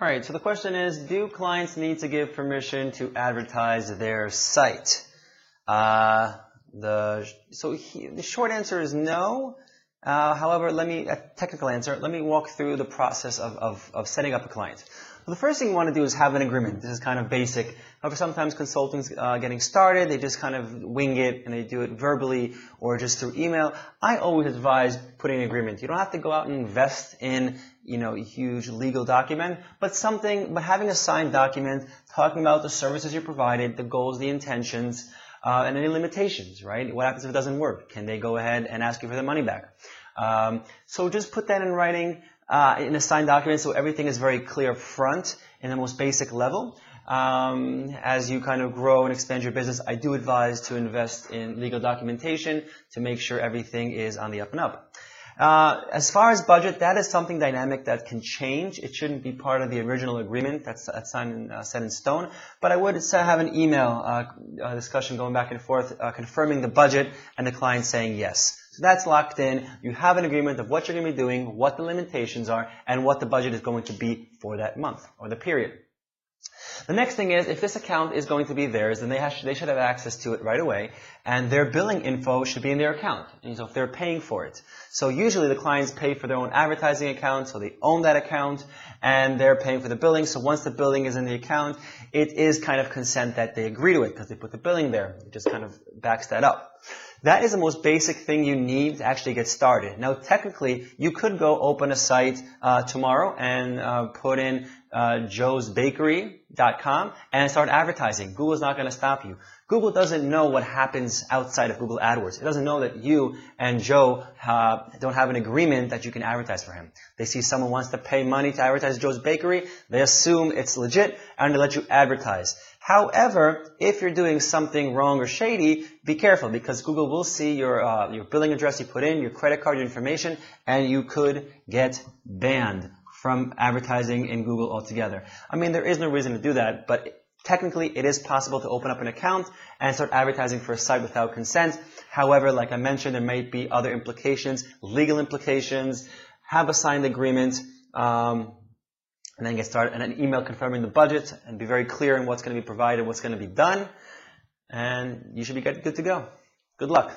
All right, so the question is, do clients need to give permission to advertise their site? The short answer is no. However, a technical answer, let me walk through the process of setting up a client. Well, the first thing you want to do is have an agreement. This is kind of basic. However, sometimes consultants getting started, they just kind of wing it and they do it verbally or just through email. I always advise putting an agreement. You don't have to go out and invest in, a huge legal document, but having a signed document talking about the services you provided, the goals, the intentions, and any limitations, right? What happens if it doesn't work? Can they go ahead and ask you for their money back? So just put that in writing in a signed document so everything is very clear up front in the most basic level. As you kind of grow and expand your business, I do advise to invest in legal documentation to make sure everything is on the up and up. As far as budget, that is something dynamic that can change. It shouldn't be part of the original agreement that's set in stone. But I would have an email discussion going back and forth confirming the budget and the client saying yes. So that's locked in. You have an agreement of what you're going to be doing, what the limitations are, and what the budget is going to be for that month or the period. The next thing is, if this account is going to be theirs, then they should have access to it right away, and their billing info should be in their account, and so if they're paying for it. So usually the clients pay for their own advertising account, so they own that account, and they're paying for the billing. So once the billing is in the account, it is kind of consent that they agree to it, because they put the billing there. It just kind of backs that up. That is the most basic thing you need to actually get started. Now, technically, you could go open a site tomorrow and put in joesbakery.com and start advertising. Google's not going to stop you. Google doesn't know what happens outside of Google AdWords. It doesn't know that you and Joe don't have an agreement that you can advertise for him. They see someone wants to pay money to advertise Joe's Bakery. They assume it's legit and they let you advertise. However, if you're doing something wrong or shady, be careful, because Google will see your billing address you put in, your credit card, your information, and you could get banned from advertising in Google altogether. I mean, there is no reason to do that, but technically it is possible to open up an account and start advertising for a site without consent. However, like I mentioned, there might be other implications, legal implications. Have a signed agreement, and then get started, and an email confirming the budget, and be very clear in what's going to be provided, what's going to be done, and you should be good to go. Good luck.